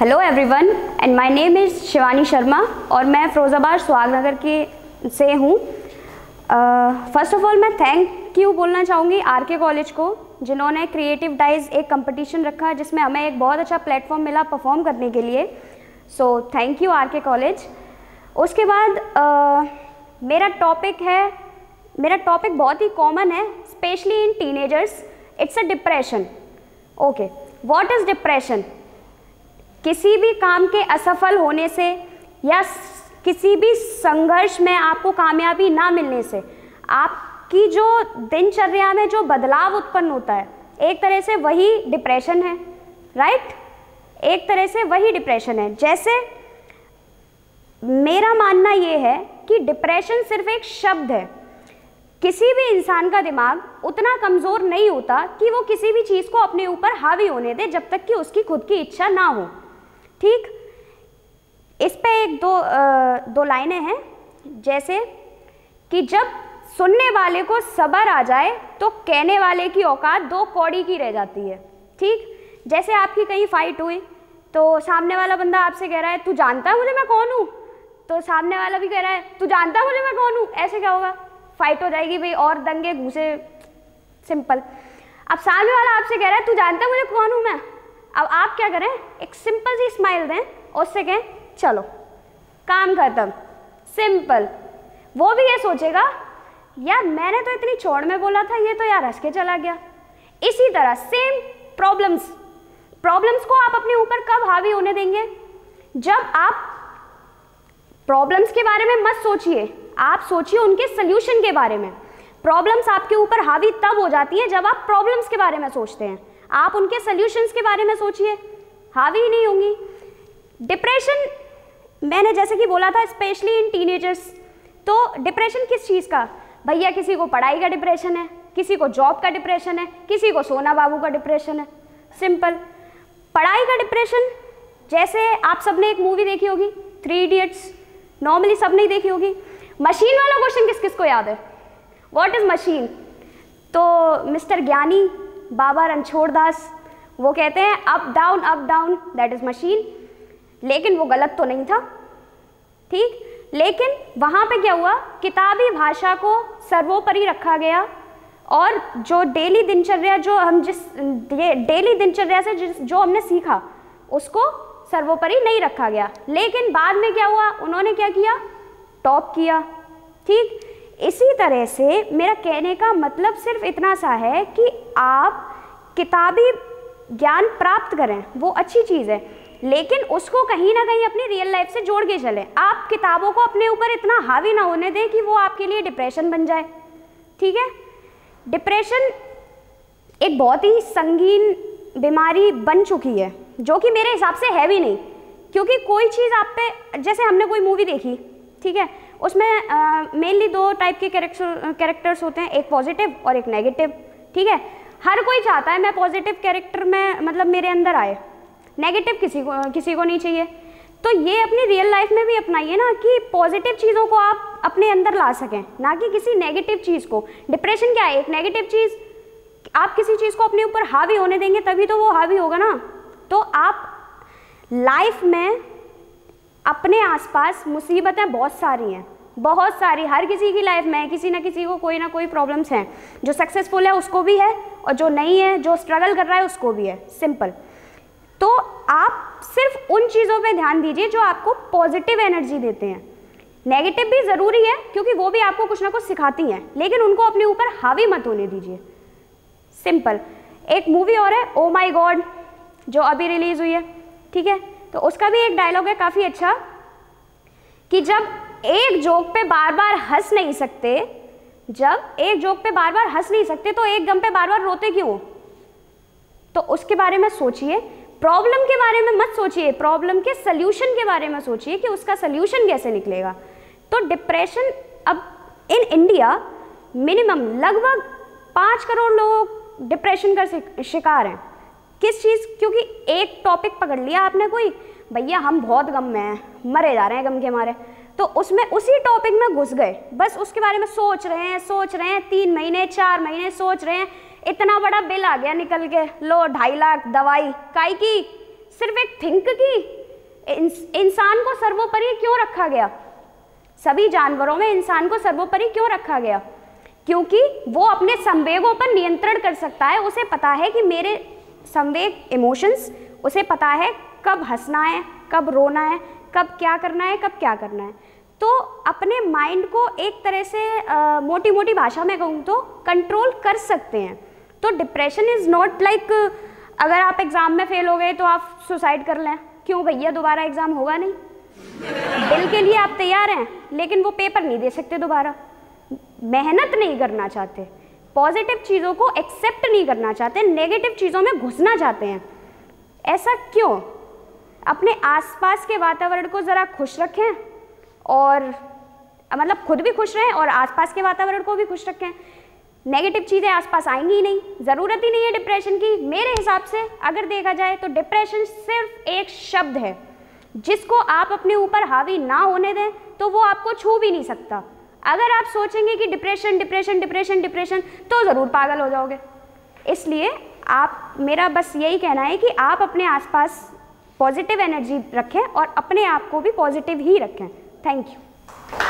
Hello everyone and my name is Shivani Sharma और मैं फिरोज़ाबाद सुहागनगर के से हूँ। फर्स्ट ऑफ ऑल मैं थैंक यू बोलना चाहूँगी आरके कॉलेज को, जिन्होंने क्रिएटिव डाइज एक कंपटीशन रखा जिसमें हमें एक बहुत अच्छा प्लेटफॉर्म मिला परफॉर्म करने के लिए। So thank you RK college. उसके बाद मेरा टॉपिक बहुत ही कॉमन है, specially in teenagers. It's a depression. Okay, what is depression? किसी भी काम के असफल होने से या किसी भी संघर्ष में आपको कामयाबी ना मिलने से आपकी जो दिनचर्या में जो बदलाव उत्पन्न होता है, एक तरह से वही डिप्रेशन है, राइट? एक तरह से वही डिप्रेशन है। जैसे मेरा मानना ये है कि डिप्रेशन सिर्फ एक शब्द है। किसी भी इंसान का दिमाग उतना कमज़ोर नहीं होता कि वो किसी भी चीज़ को अपने ऊपर हावी होने दे जब तक कि उसकी खुद की इच्छा ना हो। ठीक, इस पे एक दो लाइनें हैं, जैसे कि जब सुनने वाले को सब्र आ जाए तो कहने वाले की औकात दो कौड़ी की रह जाती है। ठीक, जैसे आपकी कहीं फाइट हुई तो सामने वाला बंदा आपसे कह रहा है तू जानता है मुझे मैं कौन हूँ, तो सामने वाला भी कह रहा है तू जानता है मुझे मैं कौन हूँ। ऐसे क्या होगा? फाइट हो जाएगी भाई, और दंगे घूसे, सिंपल। अब सामने वाला आपसे कह रहा है तू जानता है मुझे कौन हूँ मैं। अब आप क्या करें? एक सिंपल सी स्माइल दें और उससे कहें चलो काम खत्म, सिंपल। वो भी ये सोचेगा यार मैंने तो इतनी चौड़ में बोला था, ये तो यार हंस के चला गया। इसी तरह सेम प्रॉब्लम्स को आप अपने ऊपर कब हावी होने देंगे? जब आप प्रॉब्लम्स के बारे में मत सोचिए, आप सोचिए उनके सल्यूशन के बारे में। प्रॉब्लम्स आपके ऊपर हावी तब हो जाती है जब आप प्रॉब्लम्स के बारे में सोचते हैं। आप उनके सल्यूशंस के बारे में सोचिए, हावी नहीं होंगी। डिप्रेशन मैंने जैसे कि बोला था स्पेशली इन टीनेजर्स। तो डिप्रेशन किस चीज़ का? भैया किसी को पढ़ाई का डिप्रेशन है, किसी को जॉब का डिप्रेशन है, किसी को सोना बाबू का डिप्रेशन है, सिंपल। पढ़ाई का डिप्रेशन, जैसे आप सबने एक मूवी देखी होगी 3 इडियट्स, नॉर्मली सब नहीं देखी होगी। मशीन वाला क्वेश्चन किस किस को याद है? What is machine? तो मिस्टर ज्ञानी बाबा रणछोड़ दास वो कहते हैं up down that is machine. लेकिन वो गलत तो नहीं था, ठीक। लेकिन वहाँ पे क्या हुआ, किताबी भाषा को सर्वोपरि रखा गया और जो डेली दिनचर्या जो हमने सीखा उसको सर्वोपरि नहीं रखा गया। लेकिन बाद में क्या हुआ, उन्होंने क्या किया? टॉप किया, ठीक। इसी तरह से मेरा कहने का मतलब सिर्फ इतना सा है कि आप किताबी ज्ञान प्राप्त करें, वो अच्छी चीज़ है, लेकिन उसको कहीं ना कहीं अपनी रियल लाइफ से जोड़ के चलें। आप किताबों को अपने ऊपर इतना हावी ना होने दें कि वो आपके लिए डिप्रेशन बन जाए, ठीक है। डिप्रेशन एक बहुत ही संगीन बीमारी बन चुकी है, जो कि मेरे हिसाब से है भी नहीं, क्योंकि कोई चीज़ आप पे, जैसे हमने कोई मूवी देखी, ठीक है, उसमें मेनली 2 टाइप के कैरेक्टर्स होते हैं, एक पॉजिटिव और एक नेगेटिव, ठीक है। हर कोई चाहता है मैं पॉजिटिव कैरेक्टर में मतलब मेरे अंदर आए, नेगेटिव किसी को नहीं चाहिए। तो ये अपनी रियल लाइफ में भी अपनाइए ना, कि पॉजिटिव चीज़ों को आप अपने अंदर ला सकें, ना कि किसी नेगेटिव चीज़ को। डिप्रेशन क्या है? एक नेगेटिव चीज़। आप किसी चीज़ को अपने ऊपर हावी होने देंगे तभी तो वो हावी होगा ना। तो आप लाइफ में अपने आसपास मुसीबतें बहुत सारी हैं, बहुत सारी, हर किसी की लाइफ में किसी ना किसी को कोई ना कोई प्रॉब्लम्स हैं। जो सक्सेसफुल है उसको भी है और जो नहीं है, जो स्ट्रगल कर रहा है उसको भी है, सिंपल। तो आप सिर्फ उन चीज़ों पे ध्यान दीजिए जो आपको पॉजिटिव एनर्जी देते हैं। नेगेटिव भी ज़रूरी है क्योंकि वो भी आपको कुछ ना कुछ सिखाती हैं, लेकिन उनको अपने ऊपर हावी मत होने दीजिए, सिंपल। एक मूवी और है ओ माई गॉड, जो अभी रिलीज़ हुई है, ठीक है। तो उसका भी एक डायलॉग है काफ़ी अच्छा, कि जब एक जोक पे बार बार हंस नहीं सकते, तो एक गम पे बार बार रोते क्यों? तो उसके बारे में सोचिए। प्रॉब्लम के बारे में मत सोचिए, प्रॉब्लम के सल्यूशन के बारे में सोचिए कि उसका सल्यूशन कैसे निकलेगा। तो डिप्रेशन अब इन इंडिया मिनिमम लगभग 5 करोड़ लोग डिप्रेशन का शिकार हैं। किस चीज़? क्योंकि एक टॉपिक पकड़ लिया आपने कोई, भैया हम बहुत गम में हैं, मरे जा रहे हैं गम के मारे, तो उसमें उसी टॉपिक में घुस गए, बस उसके बारे में सोच रहे हैं 3 महीने 4 महीने सोच रहे हैं। इतना बड़ा बिल आ गया निकल के, लो 2.5 लाख दवाई, काई की सिर्फ एक थिंक की इंसान को सर्वोपरि क्यों रखा गया? सभी जानवरों में इंसान को सर्वोपरि क्यों रखा गया? क्योंकि वो अपने संवेगों पर नियंत्रण कर सकता है। उसे पता है कि मेरे संवेग, इमोशंस, उसे पता है कब हंसना है, कब रोना है, कब क्या करना है, कब क्या करना है। तो अपने माइंड को एक तरह से मोटी मोटी भाषा में कहूँ तो कंट्रोल कर सकते हैं। तो डिप्रेशन इज़ नॉट लाइक अगर आप एग्ज़ाम में फेल हो गए तो आप सुसाइड कर लें। क्यों भैया, दोबारा एग्ज़ाम होगा नहीं। दिल के लिए आप तैयार हैं लेकिन वो पेपर नहीं दे सकते दोबारा, मेहनत नहीं करना चाहते, पॉजिटिव चीज़ों को एक्सेप्ट नहीं करना चाहते, नेगेटिव चीज़ों में घुसना चाहते हैं। ऐसा क्यों? अपने आसपास के वातावरण को ज़रा खुश रखें और मतलब खुद भी खुश रहें और आसपास के वातावरण को भी खुश रखें। नेगेटिव चीज़ें आसपास आएंगी ही नहीं, ज़रूरत ही नहीं है डिप्रेशन की। मेरे हिसाब से अगर देखा जाए तो डिप्रेशन सिर्फ एक शब्द है जिसको आप अपने ऊपर हावी ना होने दें तो वो आपको छू भी नहीं सकता। अगर आप सोचेंगे कि डिप्रेशन डिप्रेशन डिप्रेशन डिप्रेशन तो ज़रूर पागल हो जाओगे। इसलिए मेरा बस यही कहना है कि आप अपने आसपास पॉजिटिव एनर्जी रखें और अपने आप को भी पॉजिटिव ही रखें। Thank you.